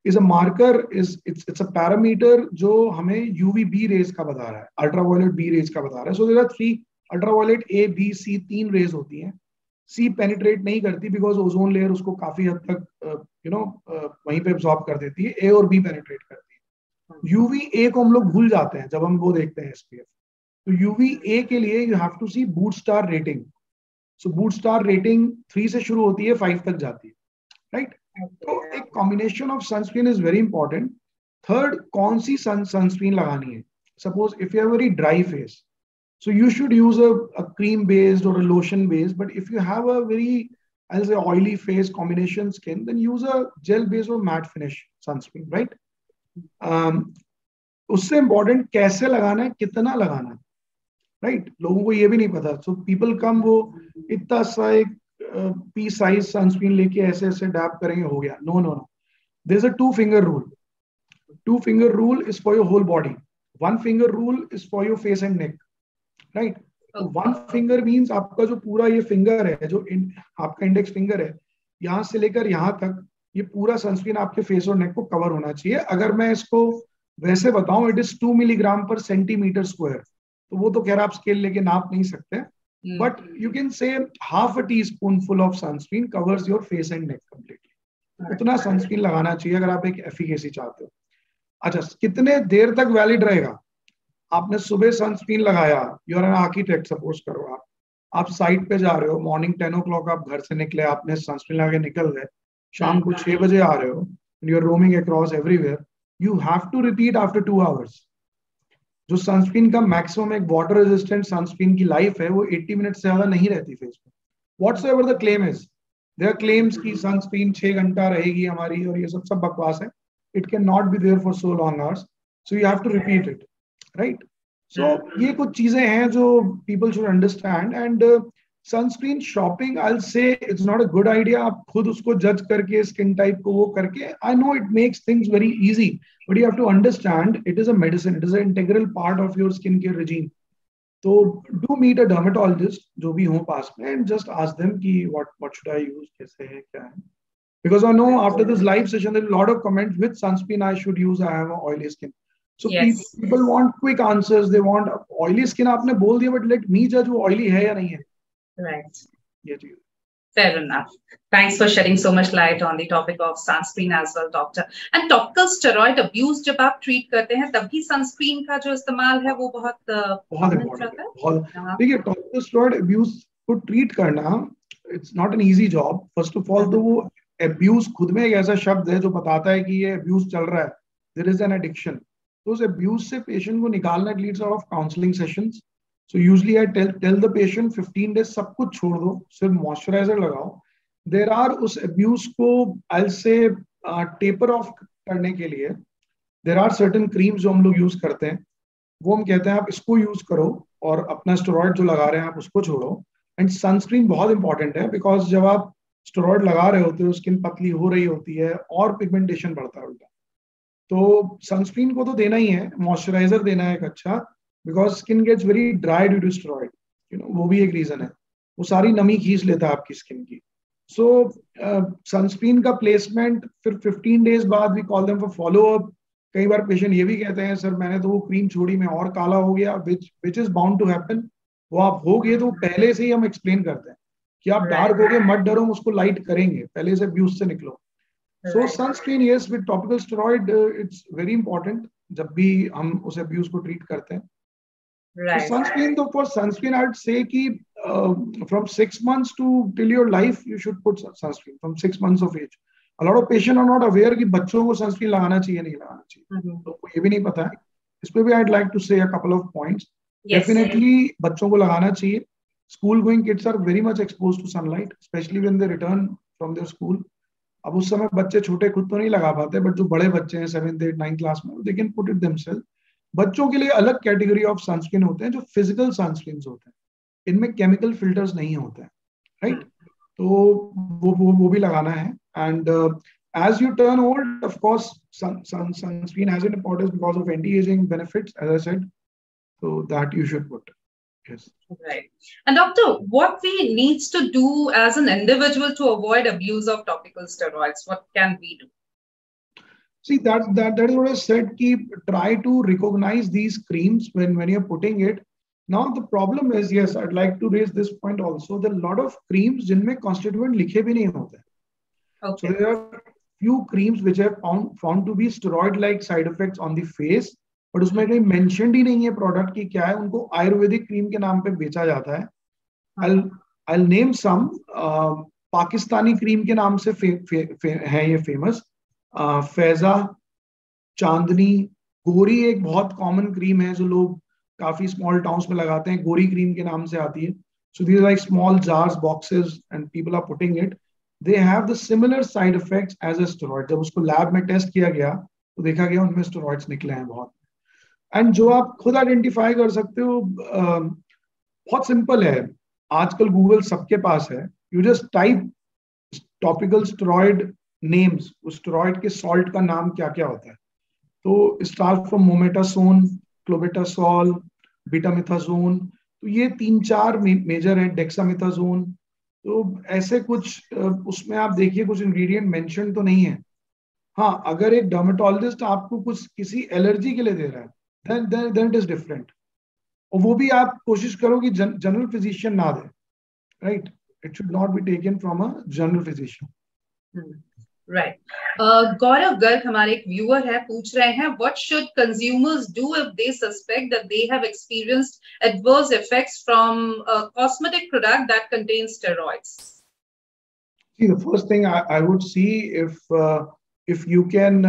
is a marker, it's a parameter जो हमें UVB rays का बता रहा है, ultraviolet B rays का बता रहा है. So there are 3 ultraviolet A, B, C 3 rays होती हैं. C penetrate नहीं करती because ozone layer उसको काफी हद तक वहीं पे absorb कर देती है. A और B penetrate करती है. UVA को हम लोग भूल जाते हैं जब हम वो देखते हैं SPF. तो UVA के लिए you have to see boot star rating. So boot star rating 3 से शुरू होती है, 5 तक जाती है, right? तो एक combination of sunscreen is very important. Third, कौन सी sunscreen लगानी है. Suppose if you have very dry face, so you should use a cream based or a lotion based. But if you have a very, I'll say, oily face, combination skin, then use a gel based or matte finish sunscreen, right? उससे important कैसे लगाना है, कितना लगाना है, right? लोगों को ये भी नहीं पता. सो पीपल कम, वो इतना सा एक पी साइज सनस्क्रीन लेके ऐसे ऐसे डैप करेंगे, हो गया. No no no, there is a 2 finger rule. 2 finger rule is for your whole body. 1 finger rule is for your face and neck, right? 1 finger means आपका जो पूरा ये फिंगर है, जो आपका इंडेक्स फिंगर है, यहाँ से लेकर यहाँ तक, ये पूरा सनस्क्रीन आपके फेस और नेक को कवर होना चाहिए. अगर मैं इसको वैसे बताऊं, इट इज 2 मिलीग्राम पर सेंटीमीटर स्क्वायर. तो वो तो खैर आप स्केल लेके नाप नहीं सकते, but you can say half a teaspoonful of sunscreen covers your face and neck completely. उतना सनस्क्रीन लगाना चाहिए अगर आप एक एफिकेसी चाहते हो. अच्छा, कितने देर तक वैलिड रहेगा? आपने सुबह सनस्क्रीन लगाया, you are an architect, suppose करो आप साइट पे जा रहे हो, मॉर्निंग 10 o'clock आप घर से निकले, आपने सनस्क्रीन लगा के निकल गए, शाम को 6 बजे आ रहे हो, and you're roaming across everywhere, you have to repeat after 2 hours. जो सनस्क्रीन का मैक्सिमम एक वाटर रेजिस्टेंट सनस्क्रीन की लाइफ है वो 80 मिनट से ज्यादा नहीं रहती फेस पे. Whatsoever the claim is, there claims की सनस्क्रीन 6 घंटा रहेगी हमारी और ये सब बकवास है. It can not be there for so long hours, so you have to repeat it, right. So ये कुछ चीजें हैं जो people should understand. And sunscreen shopping I will say it's not a good idea. आप खुद उसको जज करके स्किन टाइप को वो करके, I know it makes things very easy, but you have to understand it is a medicine, it is an integral part of your skincare regime. So do meet a dermatologist जो भी हो पास में and just ask them कि what should I use, कैसे है क्या है. Because I know after this live session there are a lot of comments which sunscreen I should use, I have a oily skin. So yes, people want quick answers, they want oily skin. आपने बोल दिया but let me judge वो oily है या नहीं है. Right. ये चीज. Fair enough. Thanks for shedding so much light on the topic of sunscreen as well, doctor. And topical steroid abuse जब आप treat करते हैं तब भी sunscreen का जो इस्तेमाल है वो बहुत important है. देखिए topical steroid abuse को treat करना it's not an easy job. First of all तो वो abuse खुद में एक ऐसा शब्द है जो बताता है कि ये abuse चल रहा है. There is an addiction. तो उस abuse से patient को निकालना it leads out of counseling sessions. So usually I tell the patient 15 days सब कुछ छोड़ दो, सिर्फ मॉइस्चराइजर लगाओ. There are उस abuse को I'll say taper off करने के लिए there are certain creams जो हम लोग यूज करते हैं. वो हम कहते हैं आप इसको यूज करो और अपना स्टेरॉइड जो लगा रहे हैं आप उसको छोड़ो. एंड सनस्क्रीन बहुत इंपॉर्टेंट है बिकॉज जब आप स्टेरॉइड लगा रहे होते हो स्किन पतली हो रही होती है और पिगमेंटेशन बढ़ता है उल्टा. तो सनस्क्रीन को तो देना ही है, मॉइस्चराइजर देना है एक अच्छा, because skin gets very dry due to steroid. वो भी एक रीजन है, वो सारी नमी खींच लेता है आपकी स्किन की. सो सनस्क्रीन का प्लेसमेंट फिर 15 डेज बाद we call them for follow up. कई बार पेशेंट ये भी कहते हैं सर मैंने तो वो क्रीम छोड़ी मैं और काला हो गया, which is bound to happen. वो आप हो गए तो पहले से ही हम एक्सप्लेन करते हैं कि आप डार्क हो गए मत डरो, उसको लाइट करेंगे, पहले से अब्यूज से निकलो. So sunscreen yes with topical steroid it's very important जब भी हम उस अब्यूज को ट्रीट करते हैं. So sunscreen, though, for sunscreen, I'd say कि from 6 months to till your life, you should put sunscreen from 6 months of age. A lot of patients are not aware कि बच्चों को sunscreen लगाना चाहिए नहीं लगाना चाहिए. तो ये भी नहीं पता है. इस पे भी I'd like to say a couple of points. Yes, definitely बच्चों को लगाना चाहिए. School going kids are very much exposed to sunlight, especially when they return from their school. अब उस समय बच्चे छोटे खुद तो नहीं लगा पाते, बट जो बड़े बच्चे हैं 7th 8th 9th क्लास में, they can put it themselves. बच्चों के लिए अलग कैटेगरी ऑफ सनस्क्रीन होते हैं जो फिजिकल सनस्क्रीन होते हैं, इनमें केमिकल फिल्टर्स नहीं होते हैं, राइट. तो वो भी लगाना है. And as you turn old of course sunscreen has an importance because of anti ageing benefits as I said, so that you should put. Yes. Right. And doctor, what we needs to do as an individual to avoid abuse of topical steroids? What can we do? See, that is what I said, keep try to recognize these creams when you're putting it. Now the problem is, yes, I'd like to raise this point also, there are a lot of creams जिनमें constituent लिखे भी नहीं होते. Okay. So there are few creams which have found to be steroid like side effects on the face, but उसमें कहीं mentioned ही नहीं है product की क्या है, उनको आयुर्वेदिक क्रीम के नाम पे बेचा जाता है. I'll name some. Pakistani cream के नाम से है ये फेमस. फैजा, चांदनी, गोरी एक बहुत कॉमन क्रीम है जो लोग काफी स्मॉल टाउन्स में लगाते हैं, गोरी क्रीम के नाम से आती है. So these like small jars boxes and people are putting it. They have the similar side effects as a steroid. जब उसको लैब में टेस्ट किया गया तो देखा गया उनमें स्टेरॉइड्स निकले हैं बहुत. एंड जो आप खुद आइडेंटिफाई कर सकते हो बहुत सिंपल है, आजकल गूगल सबके पास है. You just type topical steroid names, उस स्टेरॉइड के सॉल्ट का नाम क्या क्या होता है. तो स्टार्ट फ्रॉम मोमेटासोन, क्लोबेटासोल, बीटामिथाजोन, तो ये 3-4 मेजर है. डेक्सामिथाजोन, तो ऐसे कुछ उसमें आप देखिए कुछ इंग्रेडिएंट मेंशन तो नहीं है. हाँ, अगर एक डर्मेटोलॉजिस्ट आपको कुछ किसी एलर्जी के लिए दे रहा है then it is different. और वो भी आप कोशिश करो कि जनरल फिजिशियन ना दे, right. It should not be taken from a general physician. Right. Gaurav Garg हमारे एक व्यूअर है, पूछ रहे हैं what should consumers do if they suspect that they have experienced adverse effects from a cosmetic product that contains steroids? See, the first thing I would see if if you can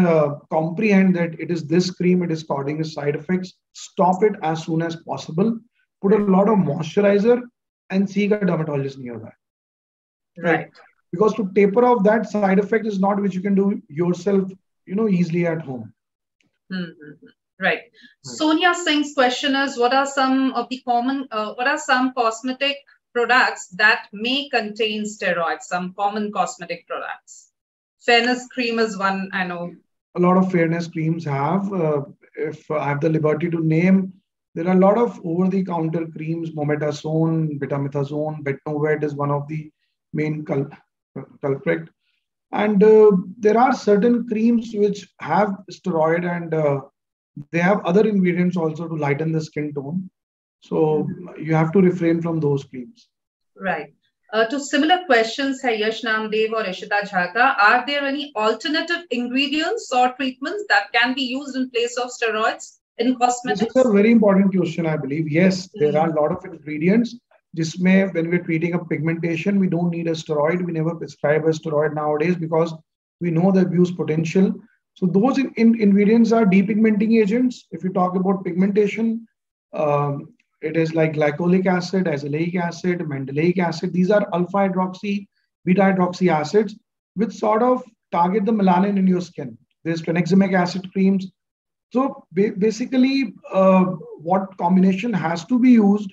comprehend that it is this cream, it is causing side effects, stop it as soon as possible. Put a lot of moisturizer and seek a dermatologist nearby. Right? Because to taper off that side effect is not which you can do yourself, easily at home. Right. Sonia Singh's question is: what are some cosmetic products that may contain steroids? Some common cosmetic products. Fairness cream is one, I know. A lot of fairness creams have. If I have the liberty to name, there are a lot of over-the-counter creams. Mometasone, betamethasone, Betnovet is one of the main culprit. And there are certain creams which have steroid, and they have other ingredients also to lighten the skin tone. So you have to refrain from those creams. Right. To similar questions, hai Yash Namdev or Ishita Jha, are there any alternative ingredients or treatments that can be used in place of steroids in cosmetics? This is a very important question, I believe. Yes, there are a lot of ingredients. Jisme, when we're treating a pigmentation, we don't need a steroid. We never prescribe a steroid nowadays because we know the abuse potential. So those ingredients are depigmenting agents. If you talk about pigmentation, it is like glycolic acid, azelaic acid, mandelic acid. These are alpha hydroxy, beta hydroxy acids, which sort of target the melanin in your skin. There's tranexamic acid creams. So basically, what combination has to be used,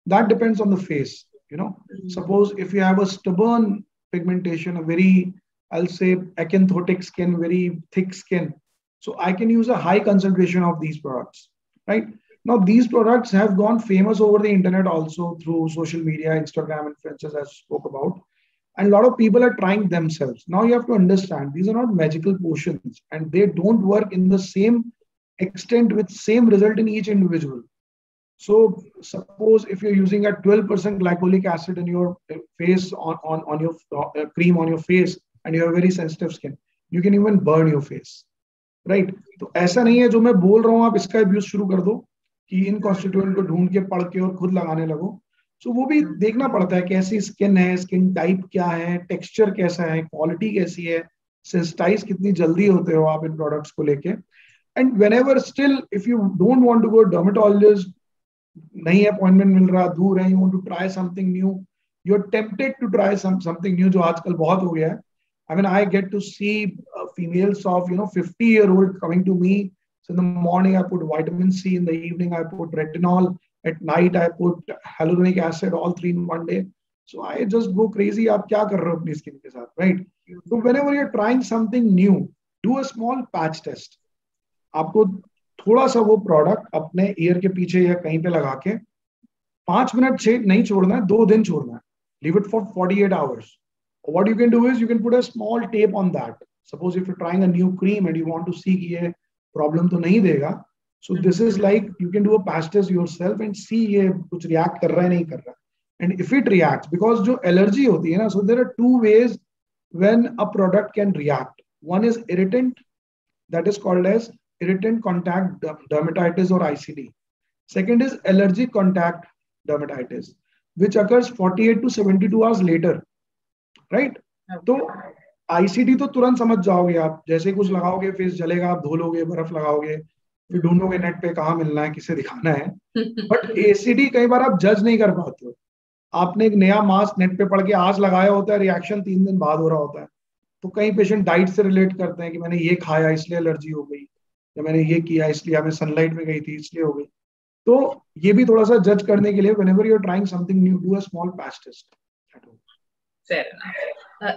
that depends on the face. Suppose if you have a stubborn pigmentation, a very, I'll say, acanthotic skin, very thick skin, so I can use a high concentration of these products, right? Now, these products have gone famous over the internet also through social media, Instagram influencers, as I spoke about. And a lot of people are trying themselves. Now you have to understand, these are not magical potions, and they don't work in the same extent with same result in each individual. So suppose if you're using a 12% glycolic acid in your face on your cream on your face, and you have very sensitive skin, you can even burn your face, right? तो ऐसा नहीं है जो मैं बोल रहा हूँ आप इसका यूज शुरू कर दो कि इन कॉन्स्टिट्यूएंट को ढूंढ के पढ़ के और खुद लगाने लगो. सो वो भी देखना पड़ता है कैसी स्किन है, स्किन टाइप क्या है, टेक्सचर कैसा है, क्वालिटी कैसी है, सेंसिटाइज कितनी जल्दी होते हो आप इन प्रोडक्ट्स को लेके. And whenever still if you don't want to go dermatologist, नहीं अपॉइंटमेंट मिल रहा, दूर है, you want to try something new, you are tempted to try something new, जो आजकल बहुत हो गया है. I mean, I get to see females of 50-year-old coming to me. So in the morning I put vitamin C, in the evening I put retinol, at night I put hyaluronic acid, all three in one day. So I just go crazy. आप क्या कर रहे हो अपनी skin के साथ, right? So whenever you're trying something new, do a small patch test. आपको थोड़ा सा वो प्रोडक्ट अपने ईयर के पीछे या कहीं पे लगा के 5 मिनट से नहीं छोड़ना है, 2 दिन छोड़ना है. Leave it for 48 hours. What you can do is you can put a small tape on that. Suppose if you're trying a new cream and you want to see कि ये problem तो नहीं देगा, so this is like you can do a patch test yourself and see ये कुछ react कर रहा है नहीं कर रहा. And if it reacts, because जो allergy होती है ना, so there are 2 ways when a product can react. One is irritant, that is called as irritant contact dermatitis or ICD. Second is allergic contact dermatitis, which occurs 48 to 72 hours later. Right तो ICD तो तुरंत समझ जाओगे आप, जैसे कुछ लगाओगे face जलेगा, आप धो लोगे, बर्फ लगाओगे, फिर ढूंढोगे नेट पे कहाँ मिलना है, किसे दिखाना है. बट एसीडी कई बार आप जज नहीं कर पाते हो. आपने एक नया मास्क नेट पे पढ़ के आज लगाया होता है, रिएक्शन 3 दिन बाद हो रहा होता है. तो कई पेशेंट डाइट से रिलेट करते हैं कि मैंने ये खाया इसलिए एलर्जी हो गई, या मैंने ये किया इसलिए, मैं सनलाइट में गई थी इसलिए हो गई. तो ये भी थोड़ा सा जज करने के लिए whenever you're trying something new, do a small patch test. Fair enough.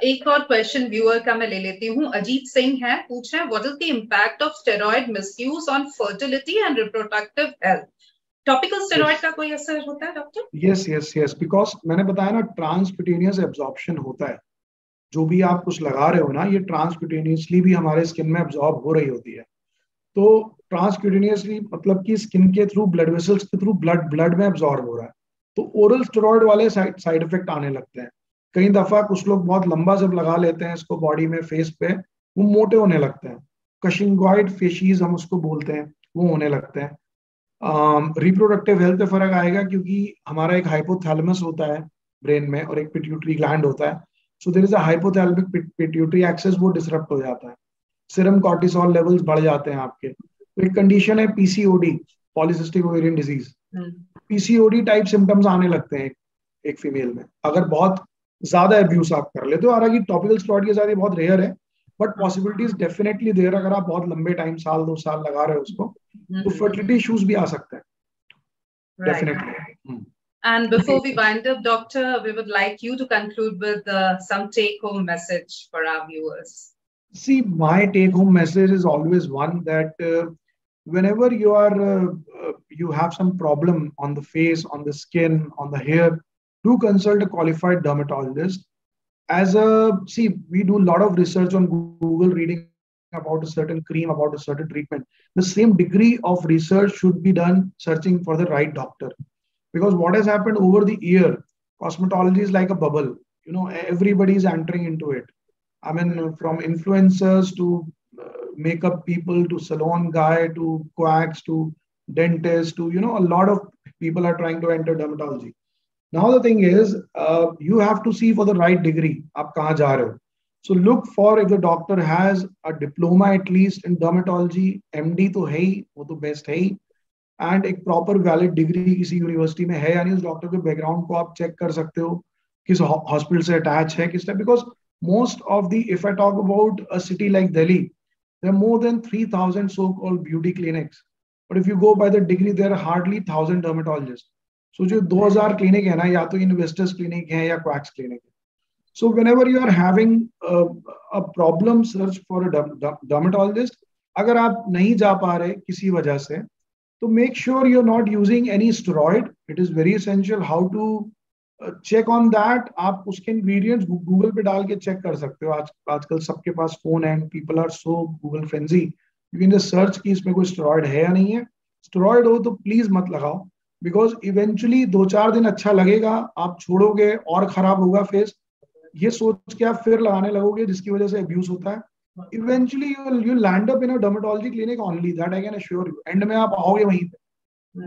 एक और क्वेश्चन व्यूअर का मैं ले लेती हूँ. अजीत सिंह है, पूछ रहे हैं what is the impact of steroid misuse on fertility and reproductive health. Topical steroid का कोई असर होता है डॉक्टर? यस बिकॉज मैंने बताया ना, ट्रांसक्यूटेनियस एब्जॉर्प्शन होता है. जो भी आप कुछ लगा रहे हो ना, ये ट्रांसक्यूटेनियसली भी हमारे स्किन में एब्जॉर्ब हो रही होती है. तो ट्रांसक्यूटेनियसली मतलब कि स्किन के थ्रू, ब्लड वेसल्स के थ्रू ब्लड में एब्जॉर्ब हो रहा है. तो ओरल स्टेरॉइड वाले साइड इफेक्ट आने लगते हैं. कई दफा कुछ लोग बहुत लंबा जब लगा लेते हैं इसको बॉडी में, फेस पे, वो मोटे होने लगते हैं. कशिंगॉइड फेशीज हम उसको बोलते हैं, वो होने लगते हैं. रिप्रोडक्टिव हेल्थ पे फर्क आएगा क्योंकि हमारा एक हाइपोथैलेमस होता है ब्रेन में और एक पिट्यूटरी ग्लैंड होता है. So there is a hypothalamic pituitary axis, वो डिसरप्ट हो जाता है. सीरम कॉर्टिसोल लेवल्स बढ़ जाते हैं आपके। तो एक कंडीशन है PCOD, polycystic ovarian disease. PCOD type symptoms आने लगते हैं एक फीमेल में अगर बहुत ज्यादा अब्यूज आप कर लेते हो। हालांकि टॉपिकल स्टेरॉइड के साथ ये बहुत रेयर है, बट पॉसिबिलिटीज डेफिनेटली देयर अगर आप बहुत लंबे टाइम, साल 2 साल लगा रहे हो उसको, तो फर्टिलिटी इश्यूज भी आ सकते हैं definitely. And before we wind up, Doctor, we would like you to conclude with some take-home message for our viewers. See, my take-home message is always one that whenever you have some problem on the face, on the skin, on the hair, do consult a qualified dermatologist. We do a lot of research on Google, reading about a certain cream, about a certain treatment. The same degree of research should be done searching for the right doctor. Because what has happened over the year, cosmetology is like a bubble. Everybody is entering into it. I mean, from influencers to makeup people to salon guy to quacks to dentists to, a lot of people are trying to enter dermatology. Now the thing is, you have to see for the right degree. Aap kahan ja rahe ho. So look for if the doctor has a diploma at least in dermatology. MD to hai hi, wo to best hai hi. And एक proper valid degree किसी university में है या नहीं, उस doctor के background को आप चेक कर सकते हो, किस हॉस्पिटल से अटैच है, किस type. Because most of the, if I talk about a city like Delhi, there are more than 3000 so called beauty clinics, but if you go by the degree there are hardly 1000 dermatologist. So जो 2000 clinic है ना, या तो investors clinic है या quacks clinic है। So whenever you are having a problem, search for a dermatologist. अगर आप नहीं जा पा रहे किसी वजह से, तो make sure you're not using any steroid. It is very essential how to check on that. आप उसके ingredients गूगल पे डाल के चेक कर सकते हो। आजकल सबके पास फोन है, people are so Google frenzy. You can just search कि इसमें कोई steroid है या नहीं है। steroid हो तो प्लीज मत लगाओ, because eventually 2-4 दिन अच्छा लगेगा, आप छोड़ोगे और खराब होगा फेस, ये सोच के आप फिर लगाने लगोगे, जिसकी वजह से अब्यूज होता है। Eventually you'll land up in a dermatology clinic only, that I can assure you. End में आप आओगे वहीं पे।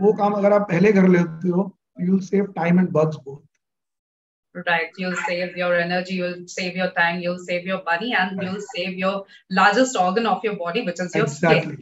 वो काम अगर आप पहले कर लेते हो, you'll save time and bugs both. Right, you'll save your energy, you'll save your time, you'll save your money, and you'll save your largest organ of your body, which is your skin.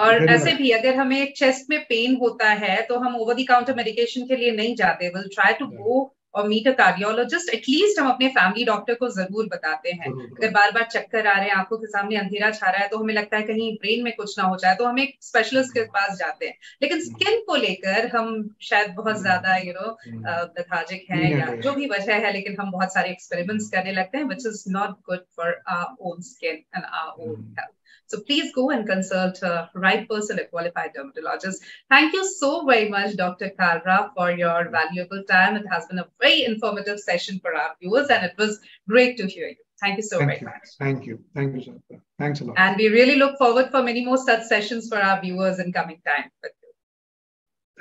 और ऐसे भी अगर हमें chest में pen होता है तो हम ओवर द काउंटर मेडिकेशन के लिए नहीं जाते, विल ट्राई टू गो और मीट अ कार्डियोलॉजिस्ट। एटलीस्ट हम अपने फैमिली डॉक्टर को जरूर बताते हैं। अगर बार बार चक्कर आ रहे हैं, आंखों के सामने अंधेरा छा रहा है, तो हमें लगता है कहीं ब्रेन में कुछ ना हो जाए, तो हम एक स्पेशलिस्ट के पास जाते हैं। लेकिन स्किन को लेकर हम शायद बहुत ज्यादा लेथार्जिक हैं या जो भी वजह है, लेकिन हम बहुत सारे एक्सपेरिमेंट्स करने लगते हैं, which is not good for our own skin and our own health. So please go and consult a right person, a qualified dermatologist. Thank you so very much, Dr. Kalra, for your valuable time. It has been a very informative session for our viewers, and it was great to hear you. Thank you so very much. Thank you. Thank you, sir. Thanks a lot. And we really look forward for many more such sessions for our viewers in coming time with you.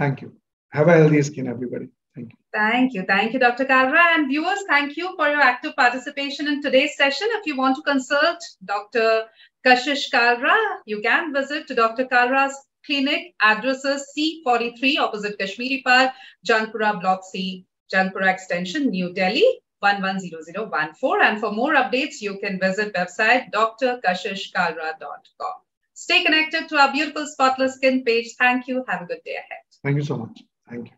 Thank you. Have a healthy skin, everybody. Thank you. Thank you. Thank you, Dr. Kalra. And viewers, thank you for your active participation in today's session. If you want to consult Dr. Kashish Kalra, you can visit to Dr. Kalra's clinic. Address is C43 opposite Kashmiri Park, Janpura Block C, Janpura Extension, New Delhi 110014. And for more updates, you can visit website drkashishkalra.com. Stay connected to our beautiful Spotless Skin page. Thank you. Have a good day ahead. Thank you so much. Thank you.